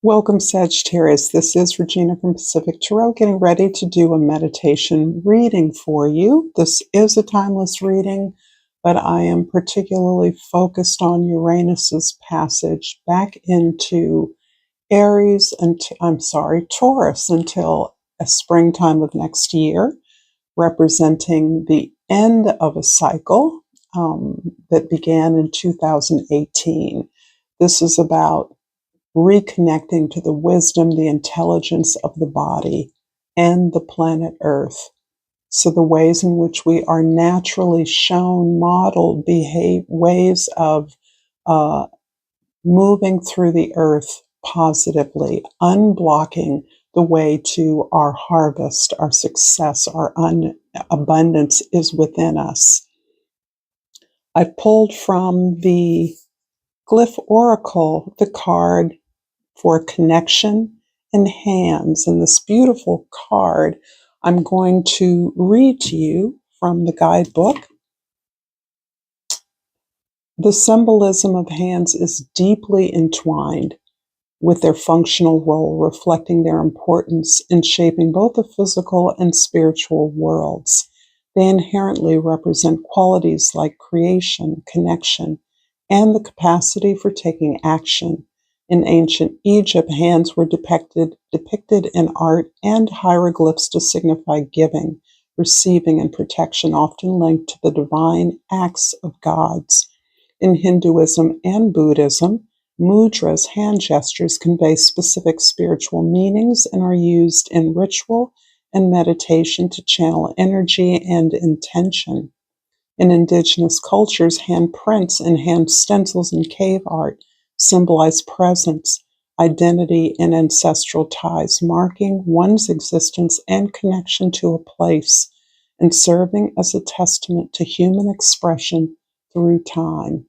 Welcome, Sagittarius. This is Regina from Pacific Tarot, getting ready to do a meditation reading for you. This is a timeless reading, but I am particularly focused on Uranus's passage back into Taurus until a springtime of next year, representing the end of a cycle that began in 2018. This is about reconnecting to the wisdom, the intelligence of the body and the planet Earth. So the ways in which we are naturally shown, modeled, ways of moving through the earth positively, unblocking the way to our harvest, our success, our abundance is within us. I pulled from the Glyph Oracle the card for connection and hands. And this beautiful card, I'm going to read to you from the guidebook. The symbolism of hands is deeply entwined with their functional role, reflecting their importance in shaping both the physical and spiritual worlds. They inherently represent qualities like creation, connection, and the capacity for taking action. In ancient Egypt, hands were depicted in art and hieroglyphs to signify giving, receiving, and protection, often linked to the divine acts of gods. In Hinduism and Buddhism, mudras, hand gestures, convey specific spiritual meanings and are used in ritual and meditation to channel energy and intention. In indigenous cultures, hand prints and hand stencils and cave art symbolize presence, identity, and ancestral ties, marking one's existence and connection to a place, and serving as a testament to human expression through time.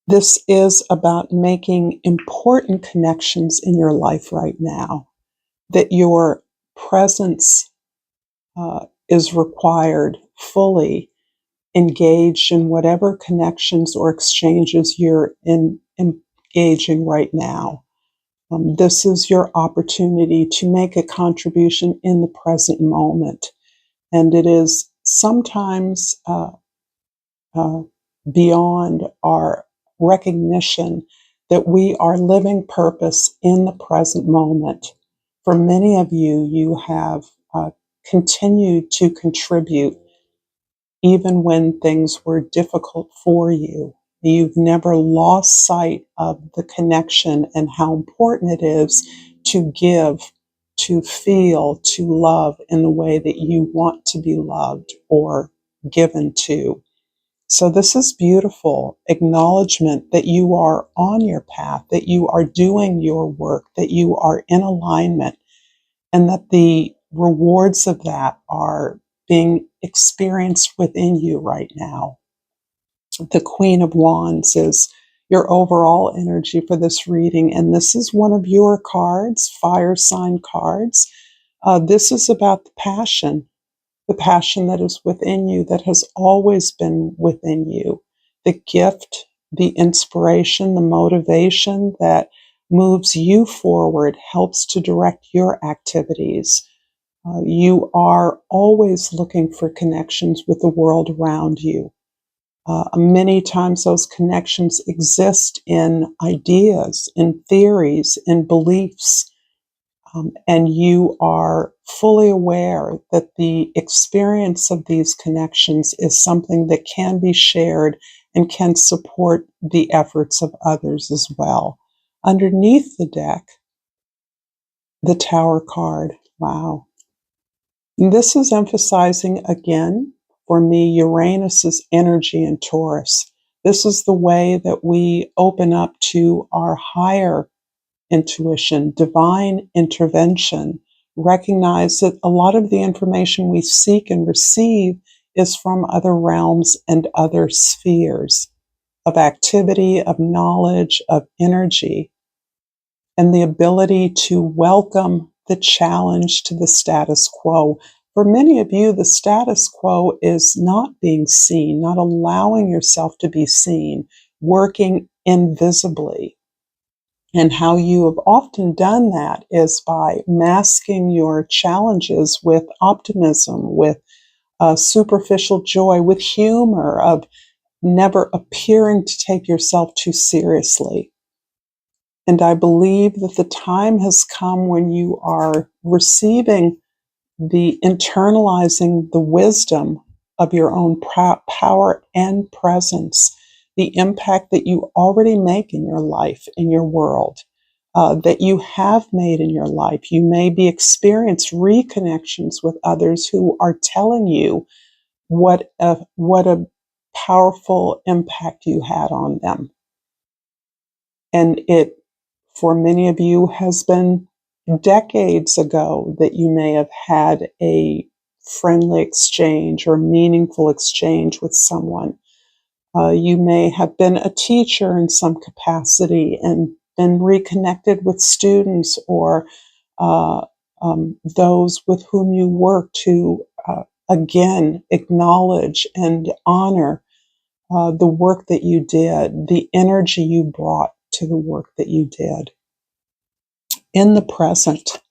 This is about making important connections in your life right now, that your presence is required fully engaged in whatever connections or exchanges you're engaging right now. This is your opportunity to make a contribution in the present moment. And it is sometimes beyond our recognition that we are living purpose in the present moment. For many of you, you have continued to contribute even when things were difficult for you. You've never lost sight of the connection and how important it is to give, to feel, to love in the way that you want to be loved or given to. So this is beautiful acknowledgement that you are on your path, that you are doing your work, that you are in alignment, and that the rewards of that are being experienced within you right now. The Queen of Wands is your overall energy for this reading, and this is one of your cards, fire sign cards. This is about the passion that is within you, that has always been within you, the gift, the inspiration, the motivation that moves you forward, helps to direct your activities. You are always looking for connections with the world around you. Many times those connections exist in ideas, in theories, in beliefs, and you are fully aware that the experience of these connections is something that can be shared and can support the efforts of others as well. Underneath the deck, the Tower card. Wow. This is emphasizing, again, for me, Uranus's energy in Taurus. This is the way that we open up to our higher intuition, divine intervention, recognize that a lot of the information we seek and receive is from other realms and other spheres of activity, of knowledge, of energy, and the ability to welcome the challenge to the status quo. For many of you, the status quo is not being seen, not allowing yourself to be seen, working invisibly. And how you have often done that is by masking your challenges with optimism, with superficial joy, with humor, of never appearing to take yourself too seriously. And I believe that the time has come when you are receiving the internalizing the wisdom of your own power and presence, the impact that you already make in your life, in your world, that you have made in your life. You may be experiencing reconnections with others who are telling you what a powerful impact you had on them. And it, for many of you, has been decades ago that you may have had a friendly exchange or meaningful exchange with someone. You may have been a teacher in some capacity and been reconnected with students or uh, those with whom you work to again acknowledge and honor the work that you did, the energy you brought to the work that you did. In the present,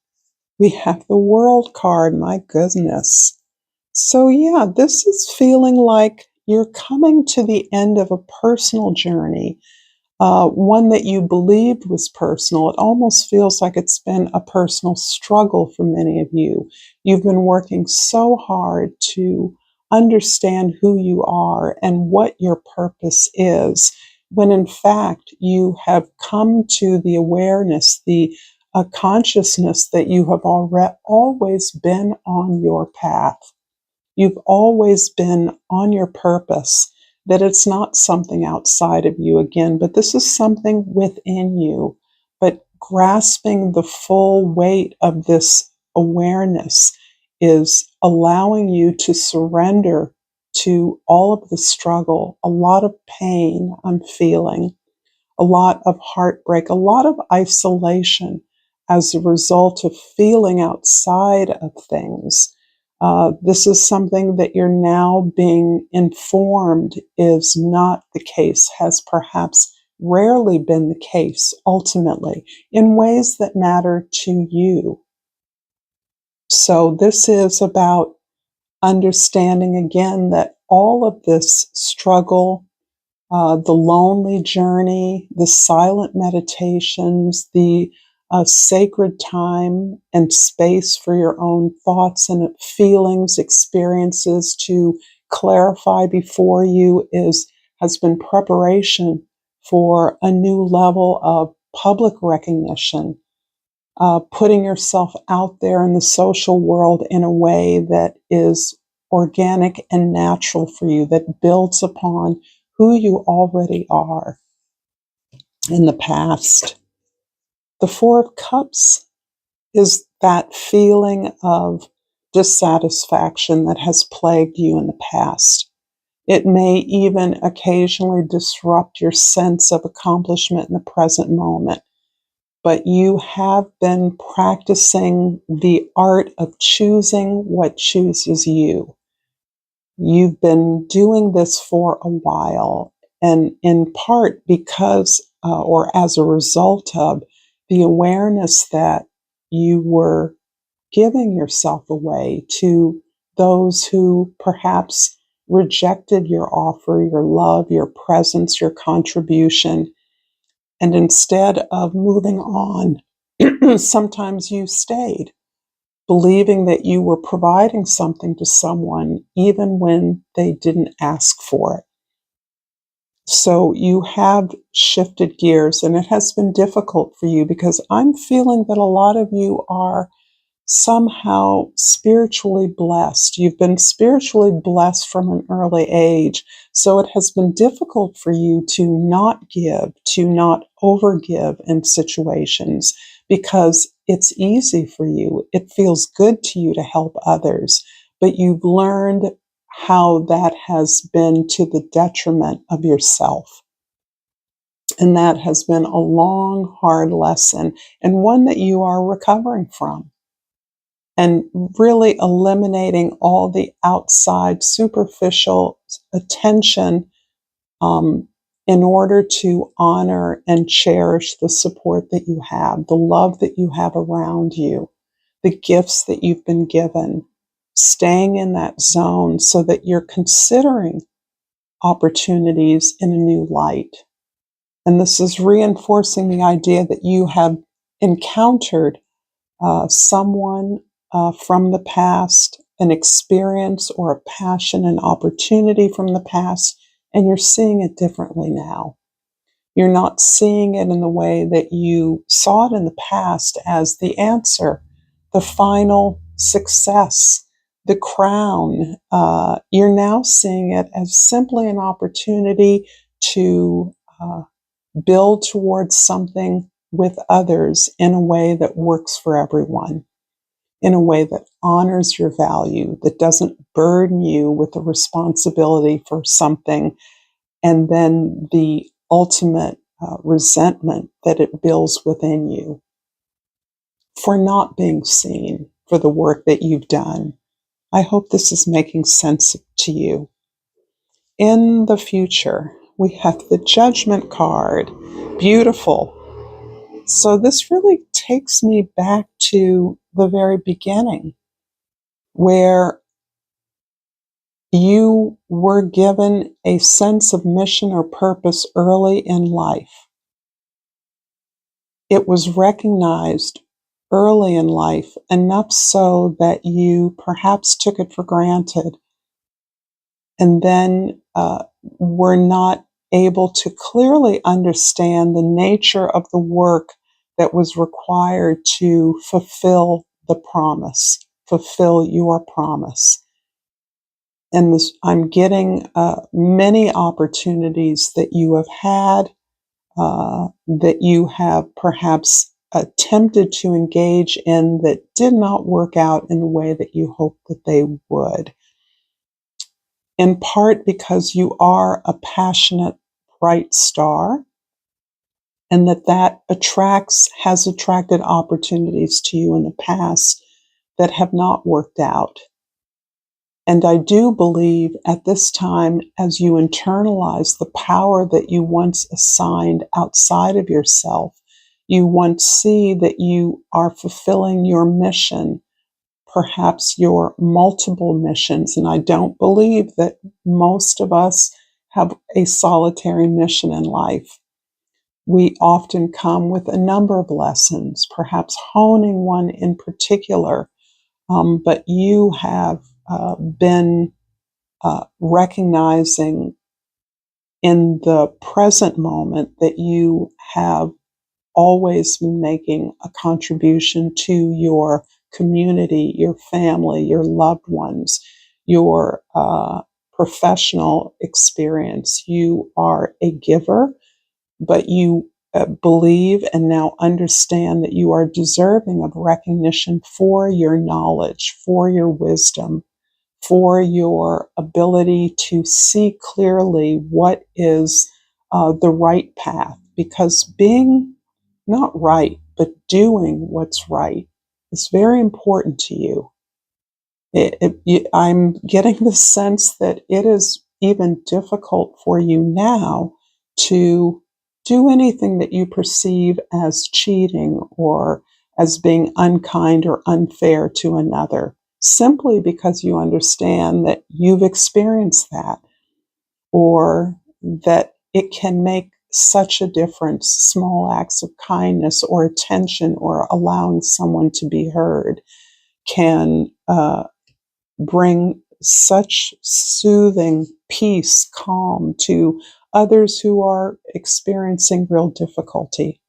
we have the World card, my goodness. So, yeah, this is feeling like you're coming to the end of a personal journey, one that you believed was personal. It almost feels like it's been a personal struggle for many of you. You've been working so hard to understand who you are and what your purpose is, when in fact you have come to the awareness, the consciousness that you have always been on your path. You've always been on your purpose, that it's not something outside of you again, but this is something within you. But grasping the full weight of this awareness is allowing you to surrender to all of the struggle, a lot of pain I'm feeling, a lot of heartbreak, a lot of isolation as a result of feeling outside of things. This is something that you're now being informed is not the case, has perhaps rarely been the case ultimately, in ways that matter to you. So, this is about understanding again that all of this struggle, the lonely journey, the silent meditations, the sacred time and space for your own thoughts and feelings, experiences to clarify before you has been preparation for a new level of public recognition, putting yourself out there in the social world in a way that is organic and natural for you, that builds upon who you already are in the past. The Four of Cups is that feeling of dissatisfaction that has plagued you in the past. It may even occasionally disrupt your sense of accomplishment in the present moment, but you have been practicing the art of choosing what chooses you. You've been doing this for a while, and in part because, or as a result of, the awareness that you were giving yourself away to those who perhaps rejected your offer, your love, your presence, your contribution. And instead of moving on, sometimes you stayed, believing that you were providing something to someone even when they didn't ask for it. So you have shifted gears, and it has been difficult for you because I'm feeling that a lot of you are somehow spiritually blessed. You've been spiritually blessed from an early age. So it has been difficult for you to not give, to not overgive in situations because it's easy for you. It feels good to you to help others. But you've learned how that has been to the detriment of yourself. And that has been a long, hard lesson, and one that you are recovering from, and really eliminating all the outside superficial attention, um, in order to honor and cherish the support that you have, the love that you have around you, the gifts that you've been given, staying in that zone so that you're considering opportunities in a new light. And this is reinforcing the idea that you have encountered someone from the past, an experience or a passion, an opportunity from the past, and you're seeing it differently now. You're not seeing it in the way that you saw it in the past as the answer, the final success, the crown. You're now seeing it as simply an opportunity to build towards something with others in a way that works for everyone, in a way that honors your value, that doesn't burden you with the responsibility for something, and then the ultimate resentment that it builds within you for not being seen for the work that you've done. I hope this is making sense to you. In the future, we have the Judgment card. Beautiful. So this really takes me back to the very beginning, where you were given a sense of mission or purpose early in life. It was recognized early in life, enough so that you perhaps took it for granted, and then were not able to clearly understand the nature of the work that was required to fulfill the promise, fulfill your promise. And I'm getting many opportunities that you have had, that you have perhaps attempted to engage in that did not work out in the way that you hoped that they would. In part because you are a passionate, bright star, and that has attracted opportunities to you in the past that have not worked out. And I do believe at this time, as you internalize the power that you once assigned outside of yourself, you once see that you are fulfilling your mission, perhaps your multiple missions. And I don't believe that most of us have a solitary mission in life. We often come with a number of lessons, perhaps honing one in particular, but you have been recognizing in the present moment that you have always been making a contribution to your community, your family, your loved ones, your professional experience. You are a giver, but you believe and now understand that you are deserving of recognition for your knowledge, for your wisdom, for your ability to see clearly what is the right path. Because being not right, but doing what's right is very important to you. I'm getting the sense that it is even difficult for you now to do anything that you perceive as cheating or as being unkind or unfair to another, simply because you understand that you've experienced that, or that it can make such a difference. Small acts of kindness or attention or allowing someone to be heard can bring such soothing peace, calm to others who are experiencing real difficulty.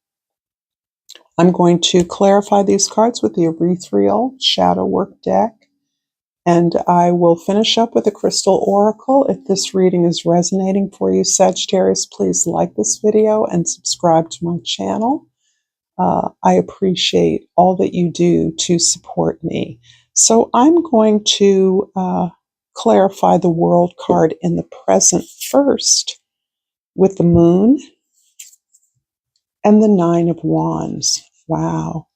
I'm going to clarify these cards with the Ethereal Shadow Work deck, and I will finish up with a Crystal Oracle. If this reading is resonating for you, Sagittarius, please like this video and subscribe to my channel. I appreciate all that you do to support me. So I'm going to clarify the World card in the present first with the Moon and the Nine of Wands. Wow.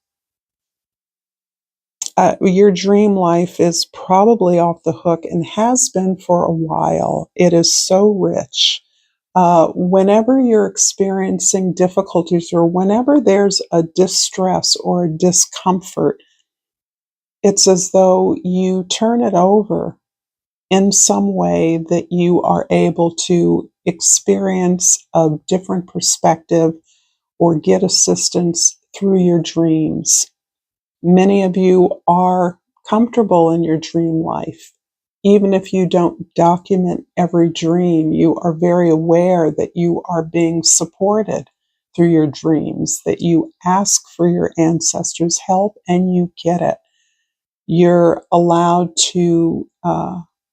Your dream life is probably off the hook and has been for a while. It is so rich. Whenever you're experiencing difficulties or whenever there's a distress or a discomfort, it's as though you turn it over in some way that you are able to experience a different perspective or get assistance through your dreams. Many of you are comfortable in your dream life. Even if you don't document every dream, you are very aware that you are being supported through your dreams, that you ask for your ancestors' help and you get it. You're allowed to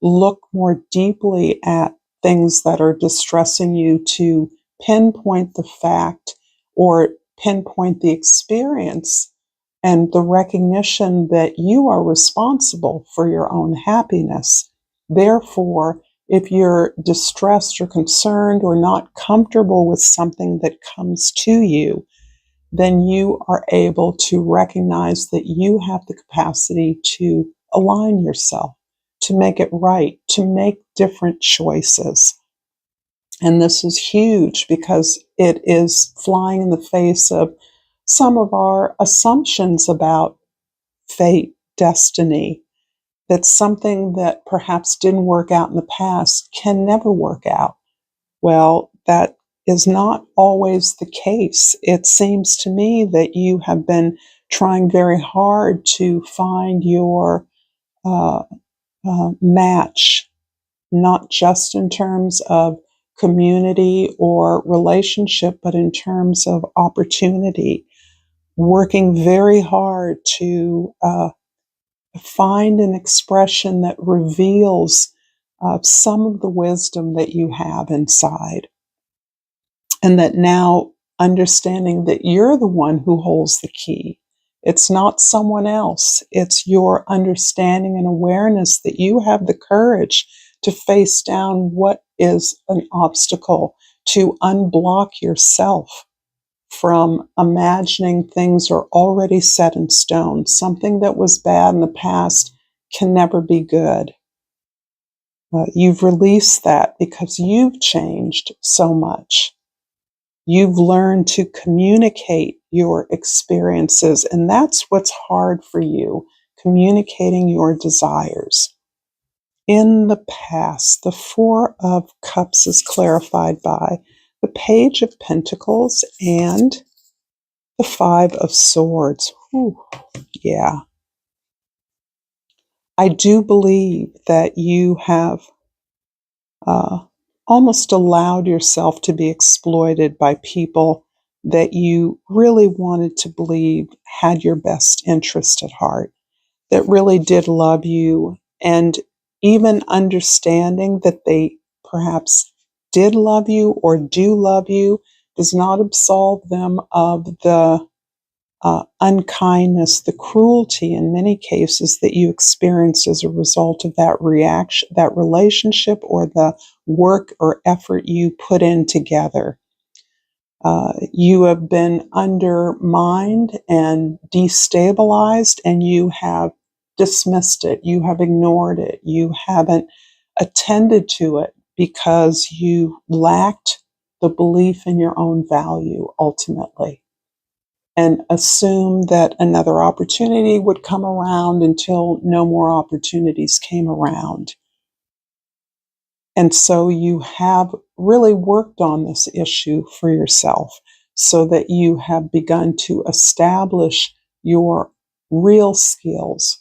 look more deeply at things that are distressing you to pinpoint the fact or pinpoint the experience and the recognition that you are responsible for your own happiness. Therefore, if you're distressed or concerned or not comfortable with something that comes to you, then you are able to recognize that you have the capacity to align yourself, to make it right, to make different choices. And this is huge because it is flying in the face of some of our assumptions about fate, destiny, that something that perhaps didn't work out in the past can never work out. Well, that is not always the case. It seems to me that you have been trying very hard to find your uh, match, not just in terms of community or relationship, but in terms of opportunity, working very hard to find an expression that reveals some of the wisdom that you have inside. And that now understanding that you're the one who holds the key. It's not someone else. It's your understanding and awareness that you have the courage to face down what is an obstacle, to unblock yourself from imagining things are already set in stone. Something that was bad in the past can never be good. You've released that because you've changed so much. You've learned to communicate your experiences, and that's what's hard for you, communicating your desires. In the past, the Four of Cups is clarified by the Page of Pentacles and the Five of Swords. Whew, yeah. I do believe that you have uh, almost allowed yourself to be exploited by people that you really wanted to believe had your best interest at heart, that really did love you, and even understanding that they perhaps did love you or do love you does not absolve them of the unkindness, the cruelty in many cases that you experienced as a result of that reaction, that relationship, or the work or effort you put in together. You have been undermined and destabilized, and you have dismissed it. You have ignored it. You haven't attended to it because you lacked the belief in your own value ultimately, and assume that another opportunity would come around until no more opportunities came around. And so you have really worked on this issue for yourself so that you have begun to establish your real skills,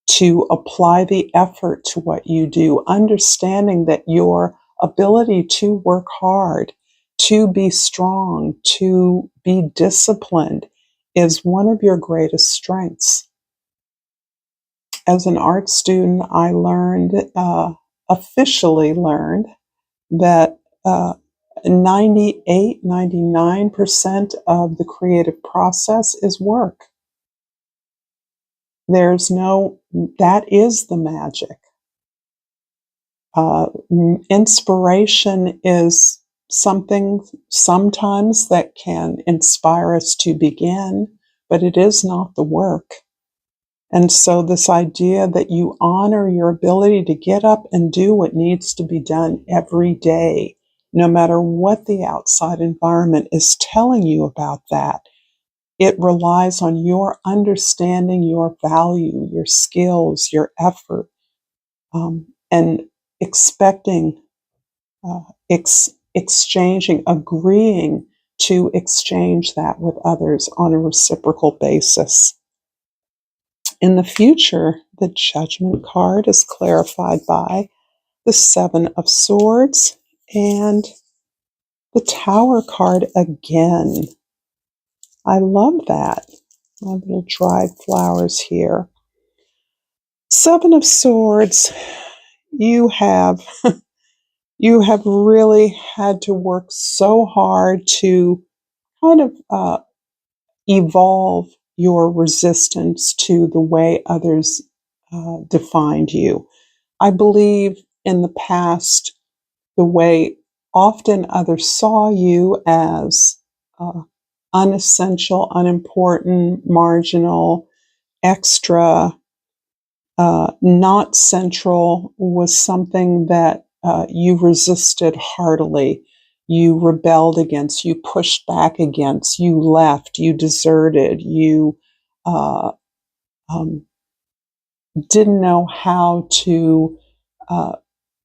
to apply the effort to what you do, understanding that your ability to work hard, to be strong, to be disciplined is one of your greatest strengths. As an art student, I learned, officially learned, that 98, 99% of the creative process is work. That is the magic. Inspiration is something sometimes that can inspire us to begin, but it is not the work. And so this idea that you honor your ability to get up and do what needs to be done every day, no matter what the outside environment is telling you about that. It relies on your understanding your value, your skills, your effort, and expecting, exchanging, agreeing to exchange that with others on a reciprocal basis. In the future, the Judgment card is clarified by the Seven of Swords and the Tower card again. I love that. My little dried flowers here. Seven of Swords, you have really had to work so hard to kind of evolve your resistance to the way others defined you. I believe in the past, the way often others saw you as unessential, unimportant, marginal, extra, not central was something that you resisted heartily. You rebelled against, you pushed back against, you left, you deserted, you uh, um, didn't know how to uh,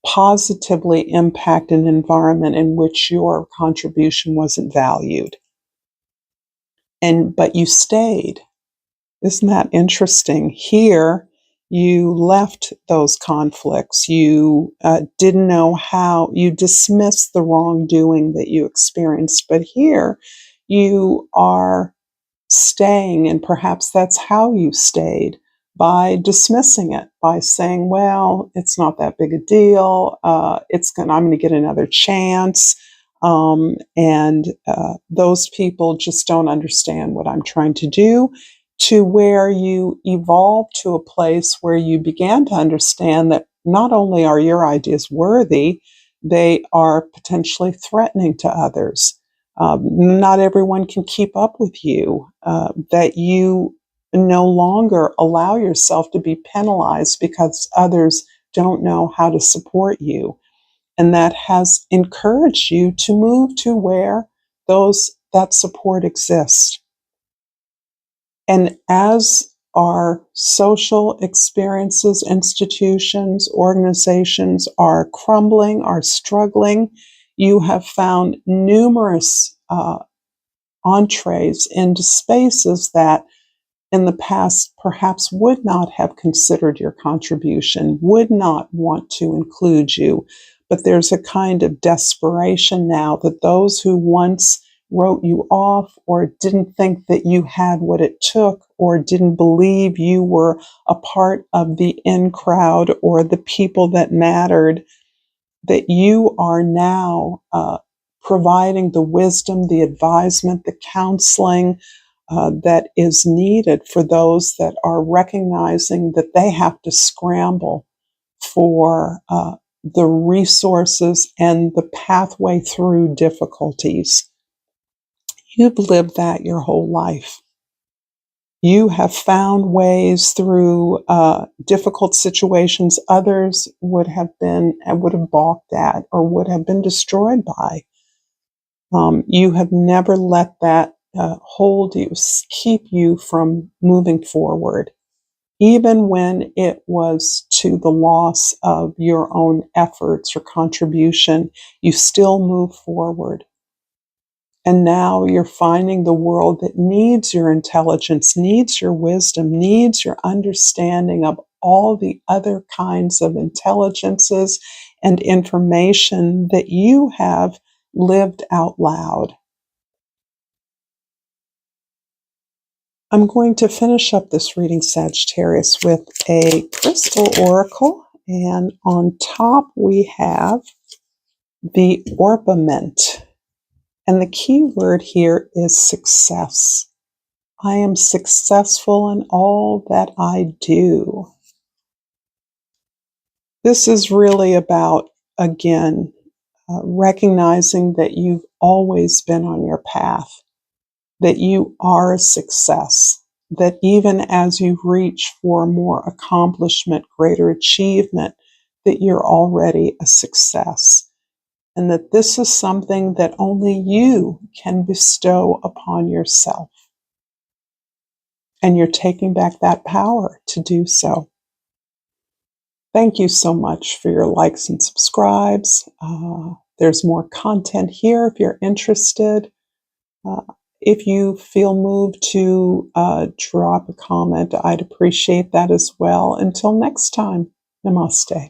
positively impact an environment in which your contribution wasn't valued. But you stayed. Isn't that interesting? Here, you left those conflicts. You didn't know how, you dismissed the wrongdoing that you experienced. But here, you are staying, and perhaps that's how you stayed, by dismissing it, by saying, well, it's not that big a deal. I'm going to get another chance. And those people just don't understand what I'm trying to do, to where you evolve to a place where you began to understand that not only are your ideas worthy, they are potentially threatening to others. Not everyone can keep up with you, that you no longer allow yourself to be penalized because others don't know how to support you. And that has encouraged you to move to where that support exists. And as our social experiences, institutions, organizations are crumbling, are struggling, you have found numerous entrees into spaces that in the past perhaps would not have considered your contribution, would not want to include you. But there's a kind of desperation now that those who once wrote you off, or didn't think that you had what it took, or didn't believe you were a part of the in crowd or the people that mattered, that you are now providing the wisdom, the advisement, the counseling that is needed for those that are recognizing that they have to scramble for the resources and the pathway through difficulties. You've lived that your whole life. You have found ways through difficult situations others would have balked at or would have been destroyed by. You have never let that hold you, keep you from moving forward, even when it was to the loss of your own efforts or contribution. You still move forward. And now you're finding the world that needs your intelligence, needs your wisdom, needs your understanding of all the other kinds of intelligences and information that you have lived out loud. I'm going to finish up this reading, Sagittarius, with a crystal oracle. And on top we have the orpiment. And the key word here is success. I am successful in all that I do. This is really about, again, recognizing that you've always been on your path, that you are a success, that even as you reach for more accomplishment, greater achievement, that you're already a success. and that this is something that only you can bestow upon yourself. And you're taking back that power to do so. Thank you so much for your likes and subscribes. There's more content here if you're interested. Uh, if you feel moved to drop a comment, I'd appreciate that as well. Until next time, namaste.